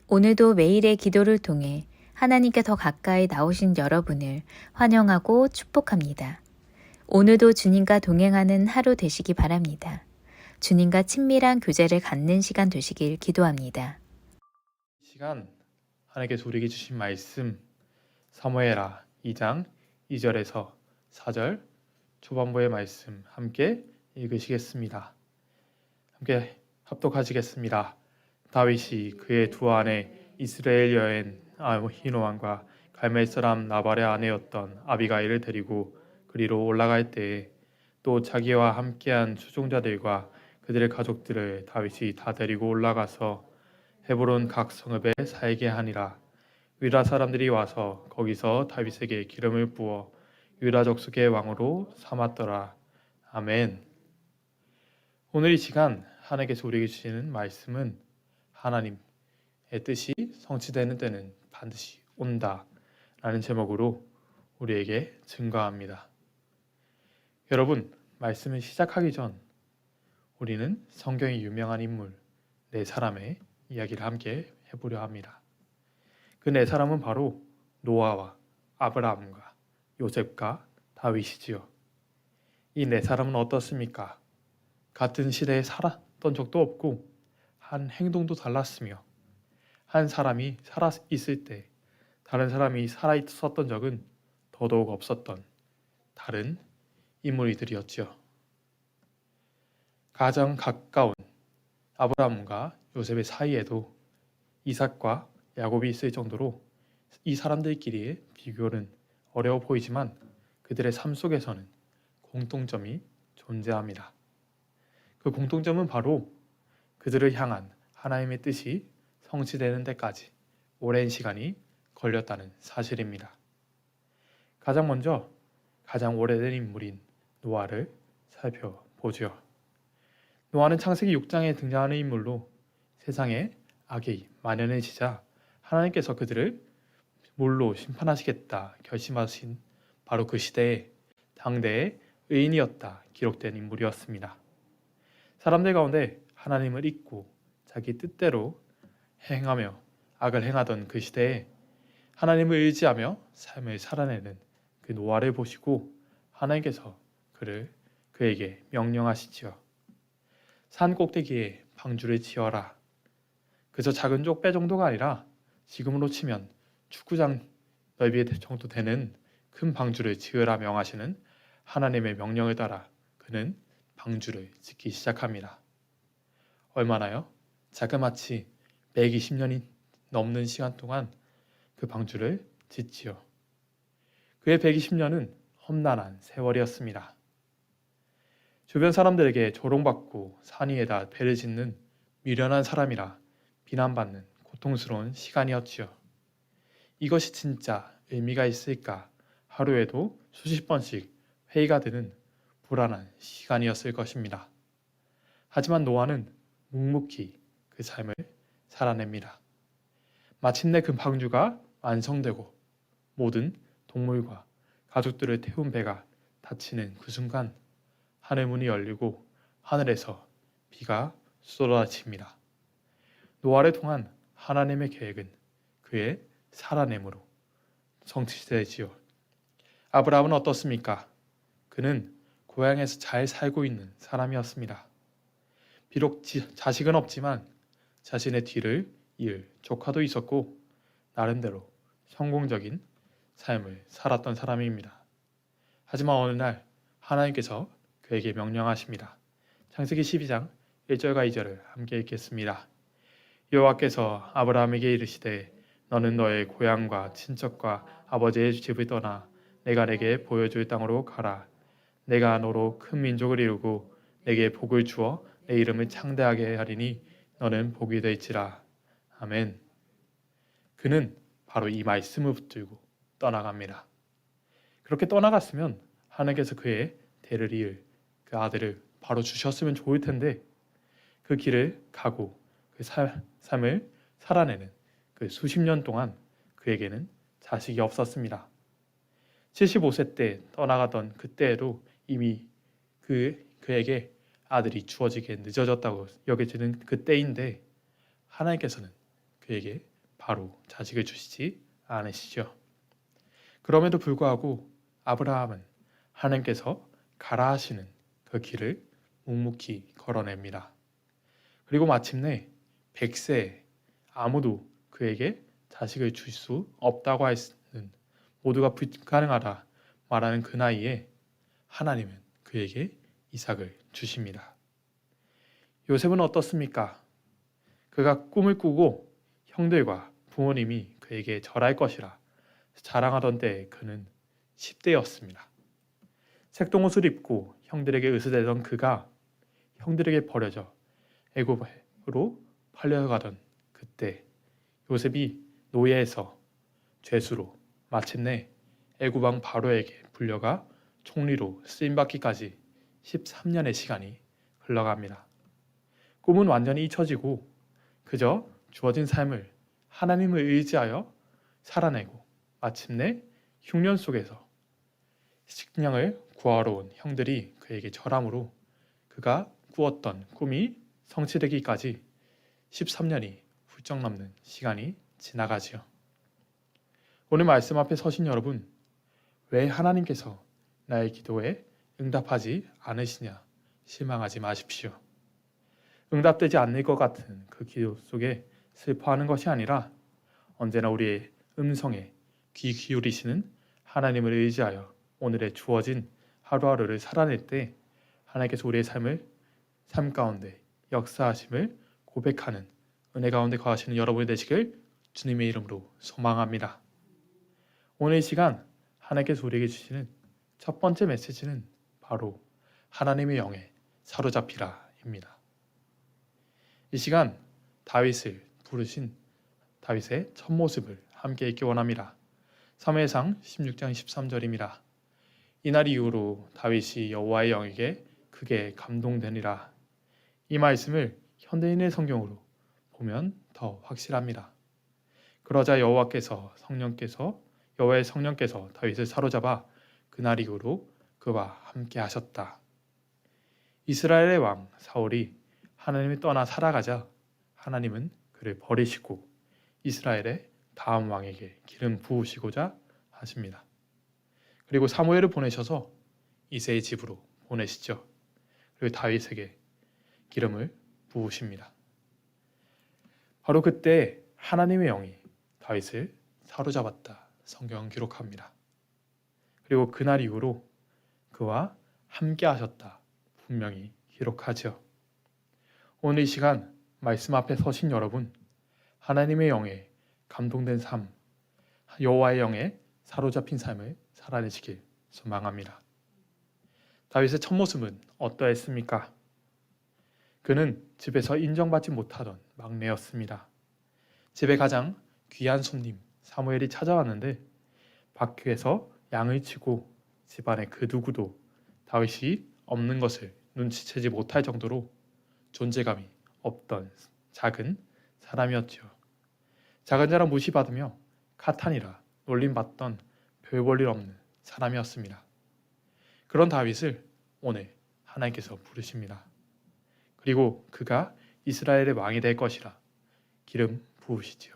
오늘도 매일의 기도를 통해 하나님께 더 가까이 나오신 여러분을 환영하고 축복합니다. 오늘도 주님과 동행하는 하루 되시기 바랍니다. 주님과 친밀한 교제를 갖는 시간 되시길 기도합니다. 시간 하나님께서 우리에게 주신 말씀 사무엘하 2장 2절에서 4절 초반부의 말씀 함께 읽으시겠습니다. 함께 합독하시겠습니다. 다윗이 그의 두 아내 이스라엘 여인 아히노함과 갈멜 사람 나발의 아내였던 아비가일을 데리고 그리로 올라갈 때에 또 자기와 함께한 추종자들과 그들의 가족들을 다윗이 다 데리고 올라가서 헤브론 각 성읍에 살게 하니라. 유다 사람들이 와서 거기서 다윗에게 기름을 부어 유다 족속의 왕으로 삼았더라. 아멘. 오늘 이 시간 하나님께서 우리에게 주시는 말씀은 하나님의 뜻이 성취되는 때는 반드시 온다 라는 제목으로 우리에게 증거합니다. 여러분, 말씀을 시작하기 전 우리는 성경의 유명한 인물 네 사람의 이야기를 함께 해보려 합니다. 그 네 사람은 바로 노아와 아브라함과 요셉과 다윗이지요. 이 네 사람은 어떻습니까? 같은 시대에 살았던 적도 없고 한 행동도 달랐으며 한 사람이 살아 있을 때 다른 사람이 살아 있었던 적은 더더욱 없었던 다른 인물들이었지요. 가장 가까운 아브라함과 요셉의 사이에도 이삭과 야곱이 있을 정도로 이 사람들끼리의 비교는 어려워 보이지만 그들의 삶 속에서는 공통점이 존재합니다. 그 공통점은 바로 그들을 향한 하나님의 뜻이 성취되는 데까지 오랜 시간이 걸렸다는 사실입니다. 가장 먼저 가장 오래된 인물인 노아를 살펴보죠. 노아는 창세기 6장에 등장하는 인물로 세상에 악이 만연해지자 하나님께서 그들을 물로 심판하시겠다 결심하신 바로 그 시대에 당대의 의인이었다 기록된 인물이었습니다. 사람들 가운데 하나님을 잊고 자기 뜻대로 행하며 악을 행하던 그 시대에 하나님을 의지하며 삶을 살아내는 그 노아를 보시고 하나님께서 그에게 명령하시지요. 산 꼭대기에 방주를 지어라. 그저 작은 족배 정도가 아니라 지금으로 치면 축구장 넓이 정도 되는 큰 방주를 지으라 명하시는 하나님의 명령을 따라 그는 방주를 짓기 시작합니다. 얼마나요? 자그마치 120년이 넘는 시간 동안 그 방주를 짓지요. 그의 120년은 험난한 세월이었습니다. 주변 사람들에게 조롱받고 산 위에다 배를 짓는 미련한 사람이라 비난받는 고통스러운 시간이었지요. 이것이 진짜 의미가 있을까? 하루에도 수십 번씩 회의가 되는 불안한 시간이었을 것입니다. 하지만 노아는 묵묵히 그 삶을 살아냅니다. 마침내 그 방주가 완성되고 모든 동물과 가족들을 태운 배가 닫히는 그 순간 하늘 문이 열리고 하늘에서 비가 쏟아집니다. 노아를 통한 하나님의 계획은 그의 살아냄으로 성취되지요. 아브라함은 어떻습니까? 그는 고향에서 잘 살고 있는 사람이었습니다. 비록 자식은 없지만 자신의 뒤를 이을 조카도 있었고 나름대로 성공적인 삶을 살았던 사람입니다. 하지만 어느 날 하나님께서 그에게 명령하십니다. 창세기 12장 1절과 2절을 함께 읽겠습니다. 여호와께서 아브라함에게 이르시되 너는 너의 고향과 친척과 아버지의 집을 떠나 내가 내게 보여줄 땅으로 가라. 내가 너로 큰 민족을 이루고 내게 복을 주어 내 이름을 창대하게 하리니 너는 복이 될지라. 아멘. 그는 바로 이 말씀을 붙들고 떠나갑니다. 그렇게 떠나갔으면 하나님께서 그의 대를 이을 그 아들을 바로 주셨으면 좋을 텐데 그 길을 가고 그 삶을 살아내는 그 수십 년 동안 그에게는 자식이 없었습니다. 75세 때 떠나가던 그때에도 이미 그에게 아들이 주어지기에 늦어졌다고 여겨지는 그때인데 하나님께서는 그에게 바로 자식을 주시지 않으시죠. 그럼에도 불구하고 아브라함은 하나님께서 가라 하시는 그 길을 묵묵히 걸어냅니다. 그리고 마침내 100세에 아무도 그에게 자식을 줄 수 없다고 하는, 모두가 불가능하다 말하는 그 나이에 하나님은 그에게 이삭을 주십니다. 요셉은 어떻습니까? 그가 꿈을 꾸고 형들과 부모님이 그에게 절할 것이라 자랑하던 때에 그는 10대였습니다. 색동옷을 입고 형들에게 으스대던 그가 형들에게 버려져 애굽으로 팔려가던 그때 요셉이 노예에서 죄수로 마침내 애굽 왕 바로에게 불려가 총리로 쓰임받기까지 13년의 시간이 흘러갑니다. 꿈은 완전히 잊혀지고 그저 주어진 삶을 하나님을 의지하여 살아내고 마침내 흉년 속에서 식량을 구하러 온 형들이 그에게 절함으로 그가 꾸었던 꿈이 성취되기까지 13년이 훌쩍 넘는 시간이 지나가지요. 오늘 말씀 앞에 서신 여러분, 왜 하나님께서 나의 기도에 응답하지 않으시냐 실망하지 마십시오. 응답되지 않을 것 같은 그 기도 속에 슬퍼하는 것이 아니라 언제나 우리의 음성에 귀 기울이시는 하나님을 의지하여 오늘의 주어진 하루하루를 살아낼 때 하나님께서 우리의 삶 가운데 역사하심을 고백하는 은혜 가운데 거하시는 여러분이 되시길 주님의 이름으로 소망합니다. 오늘 이 시간 하나님께서 우리에게 주시는 첫 번째 메시지는 바로 하나님의 영에 사로잡히라입니다. 이 시간 다윗을 부르신 다윗의 첫 모습을 함께 읽기 원합니다. 사무엘상 16장 13절입니다. 이날 이후로 다윗이 여호와의 영에게 크게 감동되니라. 이 말씀을 현대인의 성경으로 보면 더 확실합니다. 그러자 여호와의 성령께서 다윗을 사로잡아 그날 이후로 그와 함께 하셨다. 이스라엘의 왕 사울이 하나님을 떠나 살아가자 하나님은 그를 버리시고 이스라엘의 다음 왕에게 기름 부으시고자 하십니다. 그리고 사무엘을 보내셔서 이새의 집으로 보내시죠. 그리고 다윗에게 기름을 부으십니다. 바로 그때 하나님의 영이 다윗을 사로잡았다 성경은 기록합니다. 그리고 그날 이후로 그와 함께 하셨다 분명히 기록하죠. 오늘 이 시간 말씀 앞에 서신 여러분, 하나님의 영에 감동된 삶, 여호와의 영에 사로잡힌 삶을 살아내시길 소망합니다. 다윗의 첫 모습은 어떠했습니까? 그는 집에서 인정받지 못하던 막내였습니다. 집에 가장 귀한 손님 사무엘이 찾아왔는데 밖에서 양을 치고 집안의 그 누구도 다윗이 없는 것을 눈치채지 못할 정도로 존재감이 없던 작은 사람이었죠. 작은 자라 무시받으며 카탄이라 놀림받던 별 볼 일 없는 사람이었습니다. 그런 다윗을 오늘 하나님께서 부르십니다. 그리고 그가 이스라엘의 왕이 될 것이라 기름 부으시지요.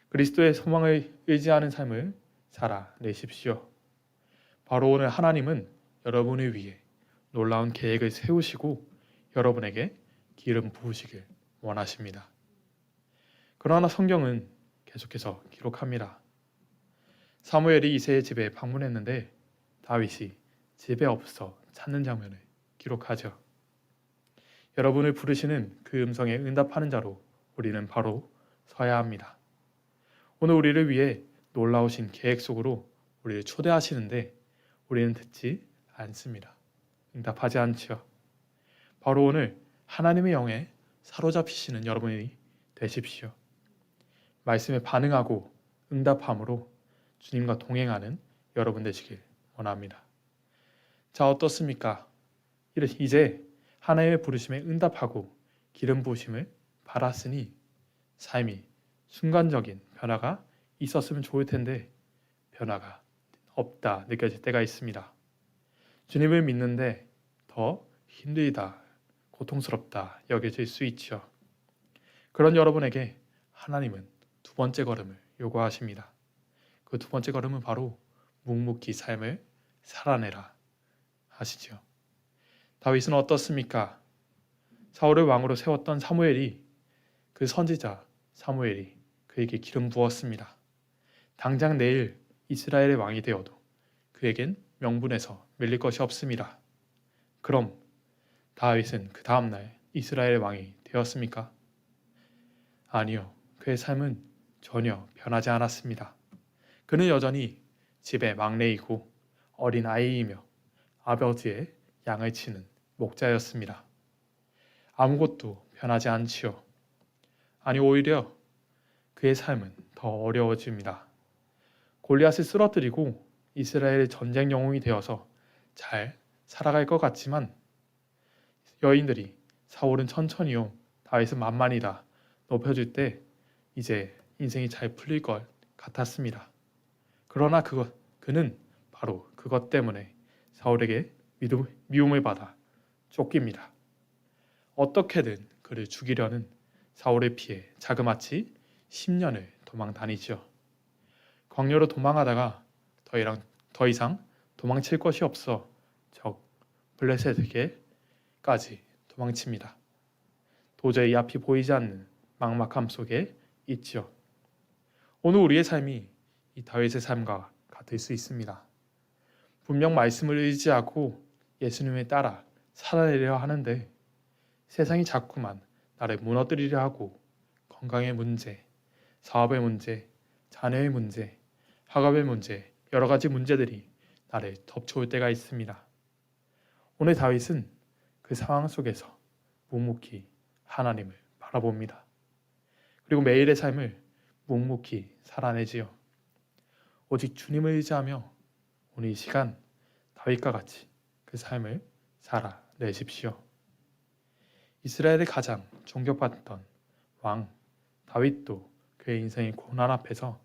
그리스도의 소망을 의지하는 삶을 살아내십시오. 바로 오늘 하나님은 여러분을 위해 놀라운 계획을 세우시고 여러분에게 기름 부으시길 원하십니다. 그러나 성경은 계속해서 기록합니다. 사무엘이 이새의 집에 방문했는데 다윗이 집에 없어 찾는 장면을 기록하죠. 여러분을 부르시는 그 음성에 응답하는 자로 우리는 바로 서야 합니다. 오늘 우리를 위해 놀라우신 계획 속으로 우리를 초대하시는데 우리는 듣지 않습니다. 응답하지 않지요. 바로 오늘 하나님의 영에 사로잡히시는 여러분이 되십시오. 말씀에 반응하고 응답함으로 주님과 동행하는 여러분 되시길 원합니다. 자, 어떻습니까? 이제 하나님의 부르심에 응답하고 기름 부으심을 받았으니 삶이 순간적인 변화가 있었으면 좋을 텐데 변화가 없다 느껴질 때가 있습니다. 주님을 믿는데 더 힘들다, 고통스럽다 여겨질 수 있죠. 그런 여러분에게 하나님은 두 두 번째 걸음을 요구하십니다. 그 두 번째 걸음은 바로 묵묵히 삶을 살아내라 하시죠. 다윗은 어떻습니까? 사울을 왕으로 세웠던 사무엘이, 그 선지자 사무엘이 그에게 기름 부었습니다. 당장 내일 이스라엘의 왕이 되어도 그에겐 명분에서 밀릴 것이 없습니다. 그럼 다윗은 그 다음날 이스라엘의 왕이 되었습니까? 아니요. 그의 삶은 전혀 변하지 않았습니다. 그는 여전히 집의 막내이고 어린 아이이며 아버지의 양을 치는 목자였습니다. 아무것도 변하지 않지요. 아니, 오히려 그의 삶은 더 어려워집니다. 골리앗을 쓰러뜨리고 이스라엘의 전쟁 영웅이 되어서 잘 살아갈 것 같지만 여인들이 사울은 천천히요, 다윗은 만만이다 높여줄 때 이제 인생이 잘 풀릴 것 같았습니다. 그러나 그는 바로 그것 때문에 사울에게 미움을 받아 쫓깁니다. 어떻게든 그를 죽이려는 사울의 피해 자그마치 10년을 도망 다니죠. 광야로 도망하다가 더 이상 도망칠 것이 없어 적 블레셋에게까지 도망칩니다. 도저히 앞이 보이지 않는 막막함 속에 있죠. 오늘 우리의 삶이 이 다윗의 삶과 같을 수 있습니다. 분명 말씀을 의지하고 예수님에 따라 살아내려 하는데 세상이 자꾸만 나를 무너뜨리려 하고 건강의 문제, 사업의 문제, 자녀의 문제, 학업의 문제, 여러 가지 문제들이 나를 덮쳐올 때가 있습니다. 오늘 다윗은 그 상황 속에서 묵묵히 하나님을 바라봅니다. 그리고 매일의 삶을 묵묵히 살아내지요. 오직 주님을 의지하며 오늘 이 시간 다윗과 같이 그 삶을 살아내십시오. 이스라엘의 가장 존경받던 왕 다윗도 그의 인생의 고난 앞에서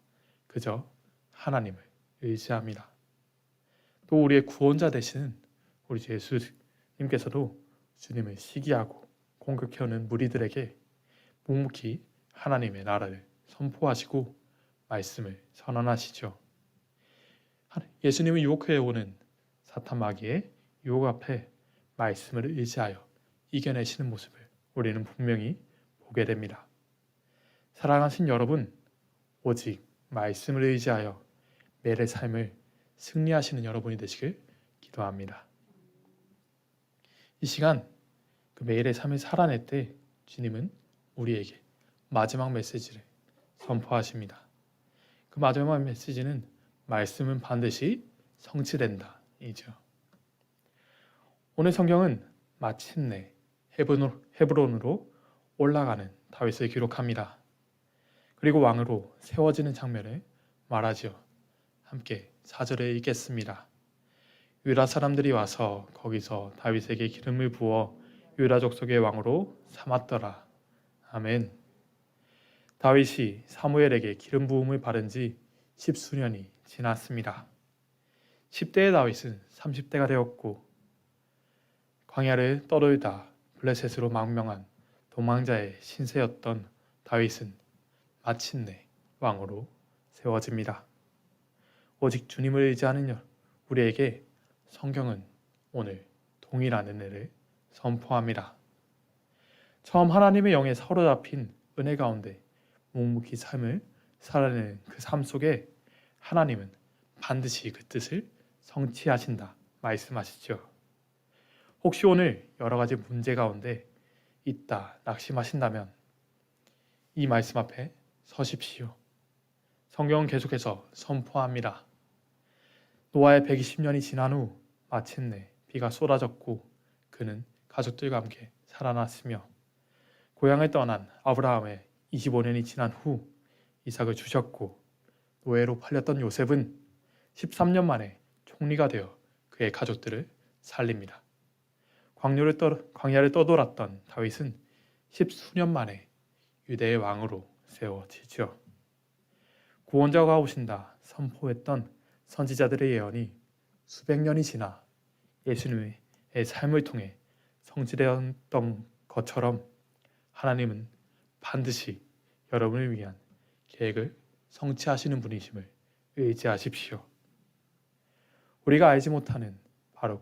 그저 하나님을 의지합니다. 또 우리의 구원자 되시는 우리 주 예수님께서도 주님을 시기하고 공격해오는 무리들에게 묵묵히 하나님의 나라를 선포하시고 말씀을 선언하시죠. 예수님은 유혹해 오는 사탄 마귀의 유혹 앞에 말씀을 의지하여 이겨내시는 모습을 우리는 분명히 보게 됩니다. 사랑하신 여러분, 오직 말씀을 의지하여 매일의 삶을 승리하시는 여러분이 되시길 기도합니다. 이 시간 그 매일의 삶을 살아낼 때 주님은 우리에게 마지막 메시지를 선포하십니다. 그 마지막 메시지는 말씀은 반드시 성취된다 이죠. 오늘 성경은 마침내 헤브론으로 올라가는 다윗을 기록합니다. 그리고 왕으로 세워지는 장면을 말하지요. 함께 4절에 읽겠습니다. 유다 사람들이 와서 거기서 다윗에게 기름을 부어 유다 족속의 왕으로 삼았더라. 아멘. 다윗이 사무엘에게 기름 부음을 받은 지 10수년이 지났습니다. 10대의 다윗은 30대가 되었고 광야를 떠돌다 블레셋으로 망명한 도망자의 신세였던 다윗은 마침내 왕으로 세워집니다. 오직 주님을 의지하는 우리에게 성경은 오늘 동일한 은혜를 선포합니다. 처음 하나님의 영에 사로잡힌 은혜 가운데 묵묵히 삶을 살아내는 그 삶 속에 하나님은 반드시 그 뜻을 성취하신다 말씀하시죠. 혹시 오늘 여러 가지 문제 가운데 있다 낙심하신다면 이 말씀 앞에 서십시오. 성경은 계속해서 선포합니다. 노아의 120년이 지난 후 마침내 비가 쏟아졌고 그는 가족들과 함께 살아났으며 고향을 떠난 아브라함의 25년이 지난 후 이삭을 주셨고 노예로 팔렸던 요셉은 13년 만에 총리가 되어 그의 가족들을 살립니다. 광야를 떠돌았던 다윗은 10수년 만에 유대의 왕으로 세워지죠. 구원자가 오신다 선포했던 선지자들의 예언이 수백 년이 지나 예수님의 삶을 통해 성취되었던 것처럼 하나님은 반드시 여러분을 위한 계획을 성취하시는 분이심을 의지하십시오. 우리가 알지 못하는 바로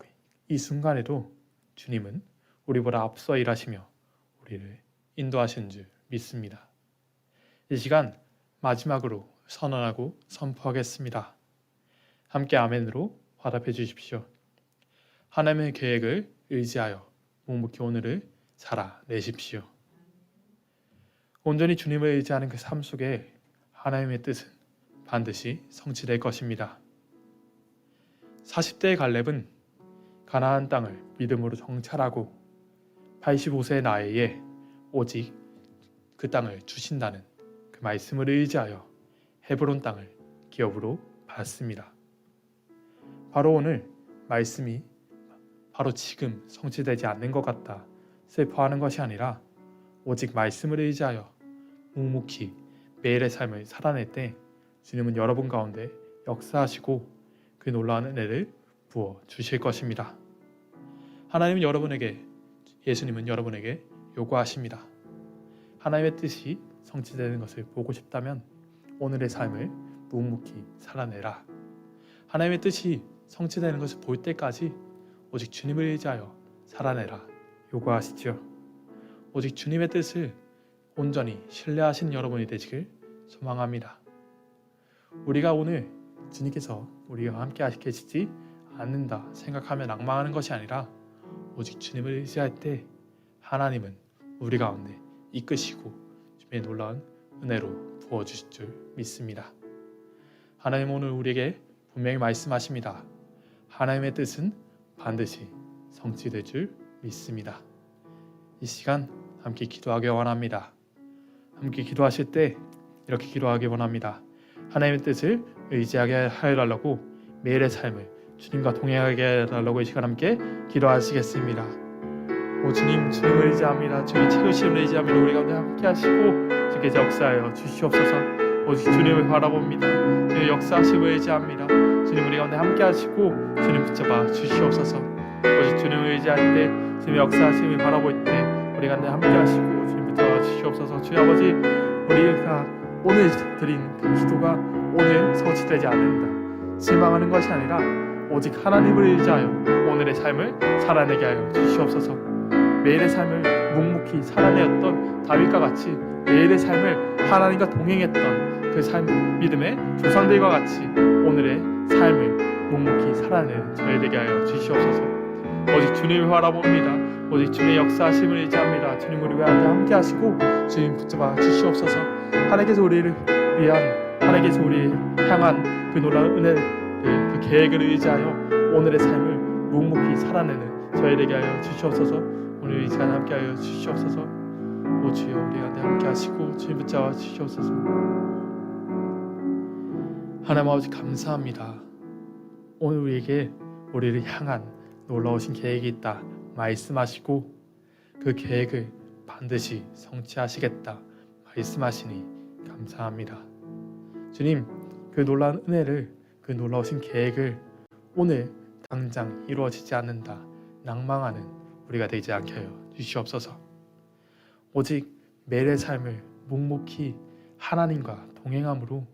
이 순간에도 주님은 우리보다 앞서 일하시며 우리를 인도하시는 줄 믿습니다. 이 시간 마지막으로 선언하고 선포하겠습니다. 함께 아멘으로 화답해 주십시오. 하나님의 계획을 의지하여 묵묵히 오늘을 살아내십시오. 온전히 주님을 의지하는 그 삶 속에 하나님의 뜻은 반드시 성취될 것입니다. 40대의 갈렙은 가나안 땅을 믿음으로 정찰하고 85세의 나이에 오직 그 땅을 주신다는 그 말씀을 의지하여 헤브론 땅을 기업으로 받습니다. 바로 오늘 말씀이 바로 지금 성취되지 않는 것 같다 슬퍼하는 것이 아니라 오직 말씀을 의지하여 묵묵히 매일의 삶을 살아낼 때 주님은 여러분 가운데 역사하시고 그 놀라운 은혜를 부어 주실 것입니다. 하나님은 예수님은 여러분에게 요구하십니다. 하나님의 뜻이 성취되는 것을 보고 싶다면 오늘의 삶을 묵묵히 살아내라. 하나님의 뜻이 성취되는 것을 볼 때까지 오직 주님을 의지하여 살아내라 요구하시죠. 오직 주님의 뜻을 온전히 신뢰하시는 여러분이 되시길 소망합니다. 우리가 오늘 주님께서 우리와 함께 계시지 않는다 생각하며 낭망하는 것이 아니라 오직 주님을 의지할 때 하나님은 우리 가운데 이끄시고 주님의 놀라운 은혜로 부어주실 줄 믿습니다. 하나님 오늘 우리에게 분명히 말씀하십니다. 하나님의 뜻은 반드시 성취될 줄 믿습니다. 이 시간 함께 기도하기 원합니다. 함께 기도하실 때 이렇게 기도하기 원합니다. 하나님의 뜻을 의지하게 하여달라고 매일의 삶을 주님과 동행하게 해달라고 이 시간 함께 기도하시겠습니다. 오 주님, 주님을 의지합니다. 주님의 채우심을 의지합니다. 우리 가운데 함께 하시고 주께서 역사하여 주시옵소서. 오직 주님을 바라봅니다. 주님의 역사하심을 의지합니다. 주님 우리 가운데 함께 하시고 주님 붙잡아 주시옵소서. 오직 주님을 의지할 때 주님의 역사하심을 바라볼 때 우리 가운데 함께 하시고 주님 붙잡아 주시옵소서. 주여 아버지, 우리가 오늘 드린 그 기도가 오늘 성취되지 않는다 실망하는 것이 아니라 오직 하나님을 의지하여 오늘의 삶을 살아내게 하여 주시옵소서. 매일의 삶을 묵묵히 살아내었던 다윗과 같이 매일의 삶을 하나님과 동행했던 그 삶 믿음의 조상들과 같이 오늘의 삶을 묵묵히 살아내는 저희 되게 하여 주시옵소서. 오직 주님을 바라봅니다. 오직 주님의 역사하심을 의지합니다. 주님 우리 가운데 함께 하시고 주님 붙잡아 주시옵소서. 하나님께서 우리를 위한 하나님께서 우리를 향한 그 놀라운 은혜를 그 계획을 의지하여 오늘의 삶을 묵묵히 살아내는 저희 되게 하여 주시옵소서. 오늘 이 시간 함께 하여 주시옵소서. 오 주여 우리 가운데 함께 하시고 주님 붙잡아 주시옵소서. 하나님 아버지 감사합니다. 오늘 우리를 향한 놀라우신 계획이 있다 말씀하시고 그 계획을 반드시 성취하시겠다 말씀하시니 감사합니다. 주님, 그 놀라운 은혜를 그 놀라우신 계획을 오늘 당장 이루어지지 않는다 낭망하는 우리가 되지 않게 하여 주시옵소서. 오직 매일의 삶을 묵묵히 하나님과 동행함으로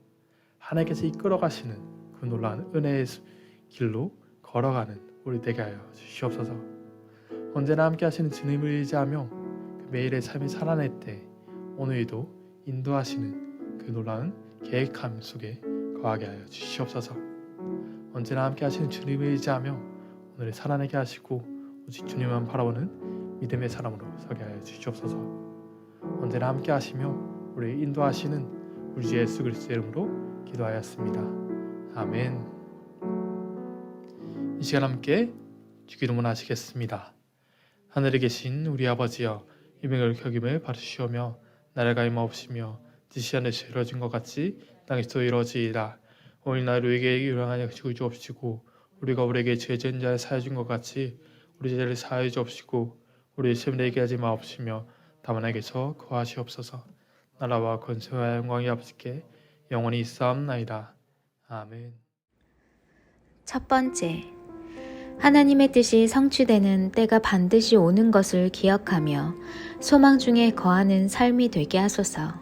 하나님께서 이끌어 가시는 그 놀라운 은혜의 길로 걸어가는 우리 되게 하여 주시옵소서. 언제나 함께 하시는 주님을 의지하며 그 매일의 삶을 살아낼 때 오늘도 인도하시는 그 놀라운 계획함 속에 거하게 하여 주시옵소서. 언제나 함께 하시는 주님을 의지하며 오늘을 살아내게 하시고 오직 주님만 바라보는 믿음의 사람으로 서게 하여 주시옵소서. 언제나 함께 하시며 우리를 인도하시는 우리 주 예수 그리스도의 이름으로 기도하였습니다. 아멘. 이 시간 함께 주기도문 하시겠습니다. 하늘에 계신 우리 아버지여, 이명을 격임을 받으시오며 나라가 임하옵시며 뜻이 하늘에서 이루어진 것 같이 땅에서도 이루어지이다. 오늘 날 우리에게 유랑하여 주옵시고 우리가 우리에게 죄 지은 자를 사하여 준 것 같이 우리 죄를 사하여 주옵시고 우리 시험에 내게 하지 마옵시며 다만 에게서 거하시옵소서. 나라와 권세와 영광이 아버지께 영원히 있사옵나이다. 아멘. 첫 번째, 하나님의 뜻이 성취되는 때가 반드시 오는 것을 기억하며 소망 중에 거하는 삶이 되게 하소서.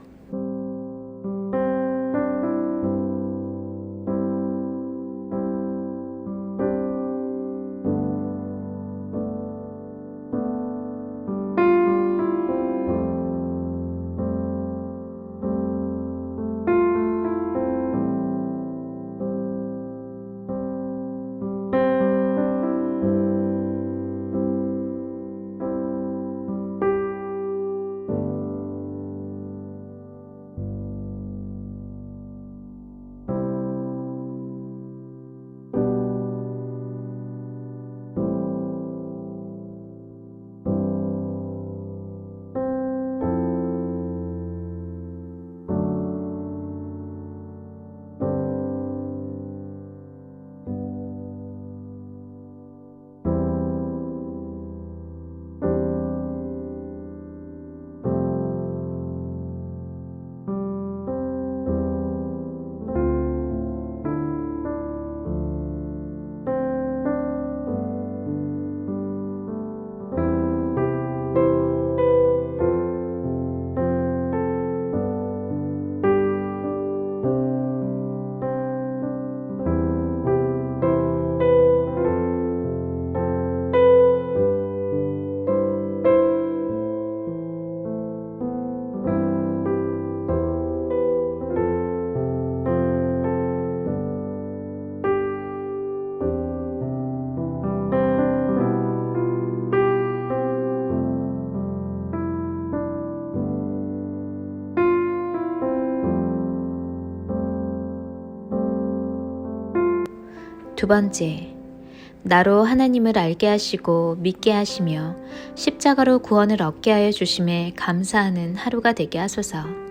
두 번째, 나로 하나님을 알게 하시고 믿게 하시며 십자가로 구원을 얻게 하여 주심에 감사하는 하루가 되게 하소서.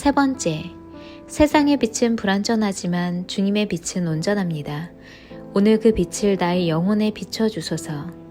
세 번째, 세상의 빛은 불완전하지만 주님의 빛은 온전합니다. 오늘 그 빛을 나의 영혼에 비춰주소서.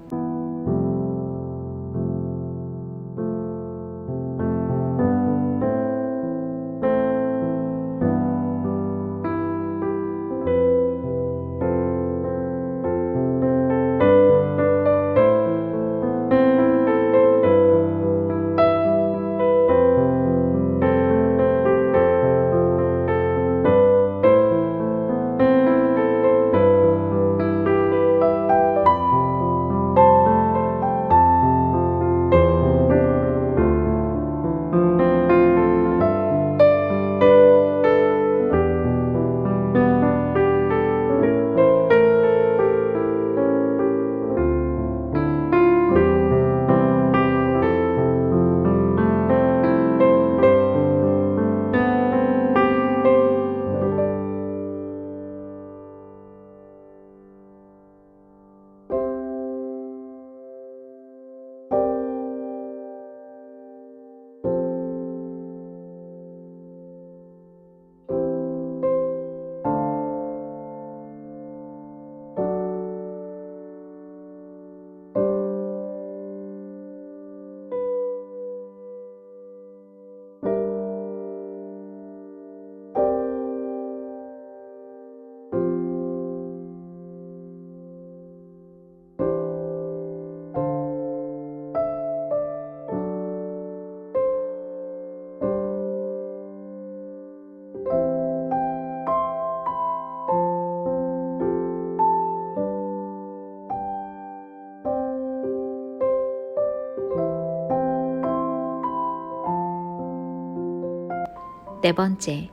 네 번째,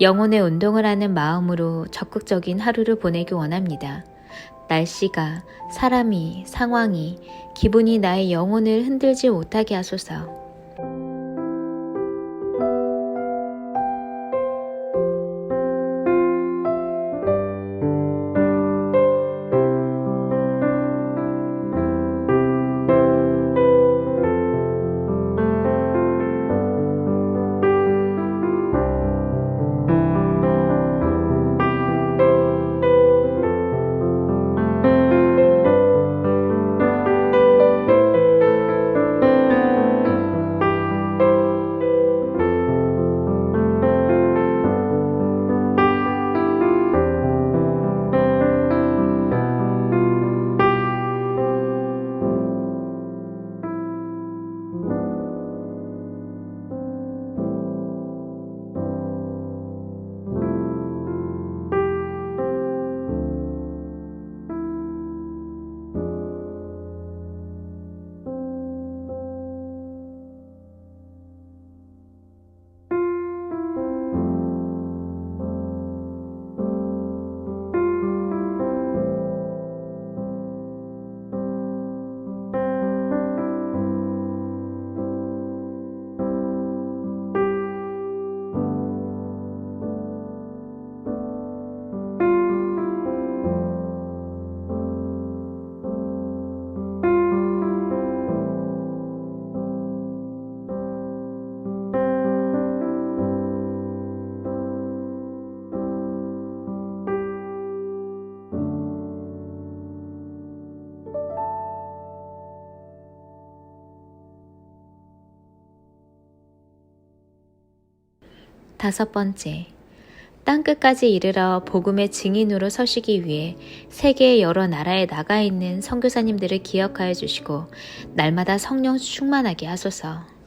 영혼의 운동을 하는 마음으로 적극적인 하루를 보내기 원합니다. 날씨가, 사람이, 상황이, 기분이 나의 영혼을 흔들지 못하게 하소서. 5번째, 땅끝까지 이르러 복음의 증인으로 서시기 위해 세계의 여러 나라에 나가 있는 선교사님들을 기억하여 주시고 날마다 성령 충만하게 하소서.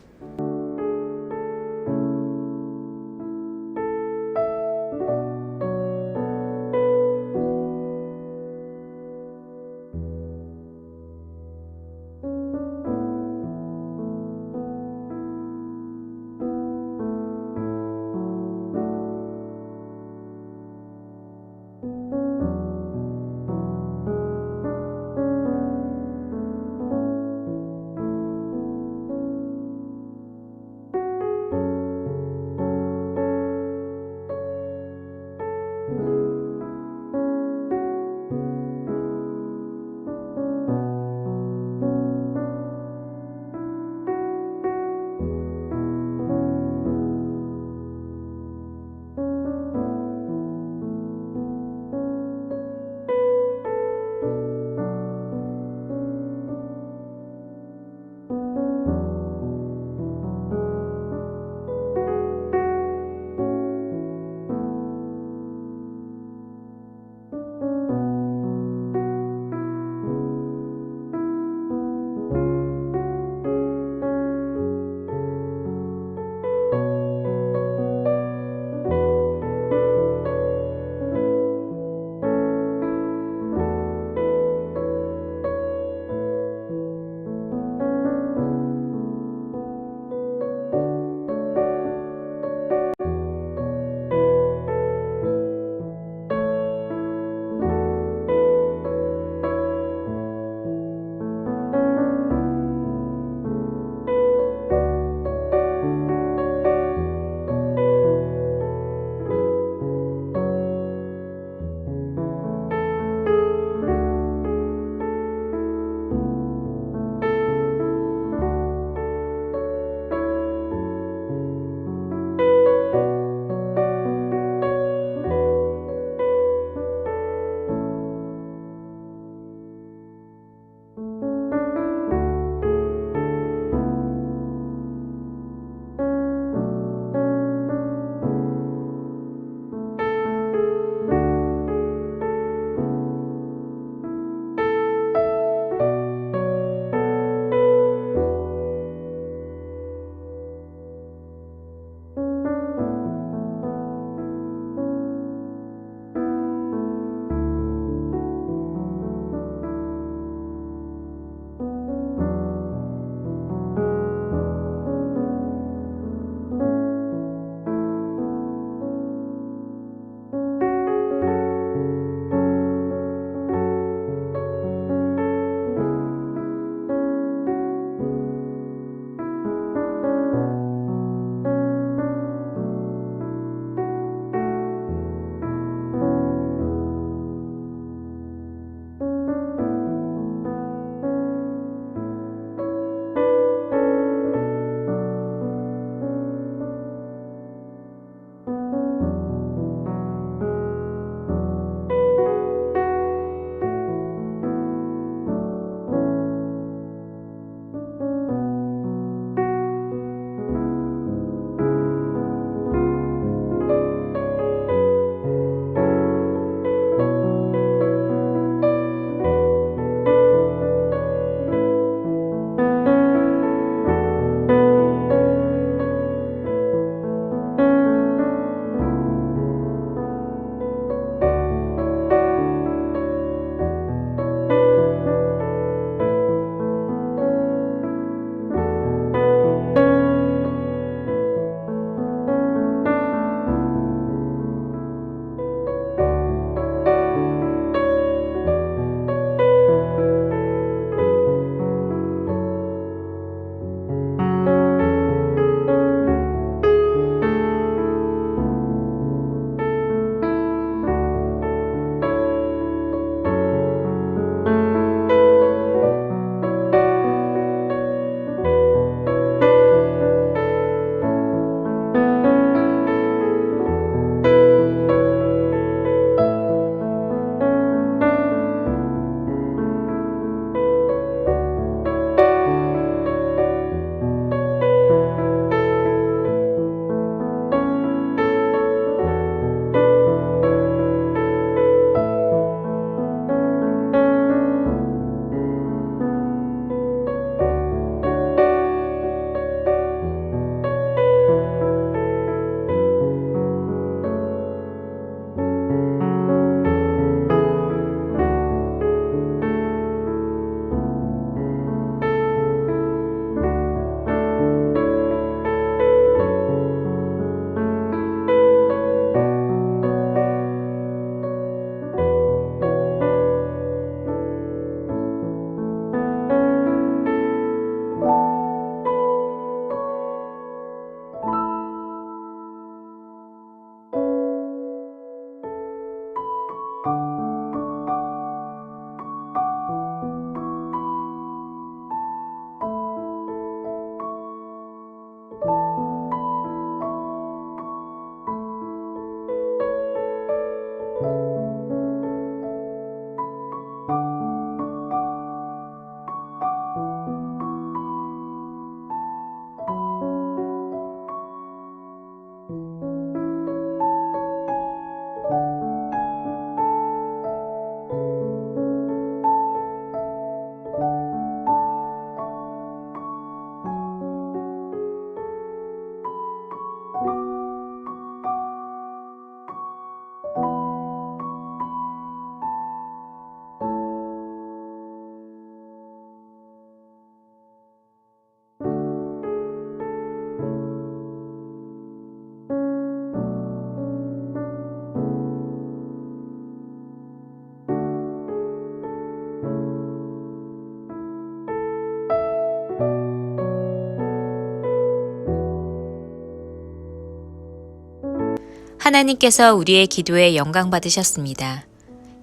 하나님께서 우리의 기도에 영광 받으셨습니다.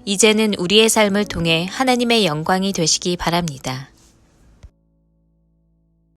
이제는 우리의 삶을 통해 하나님의 영광이 되시기 바랍니다.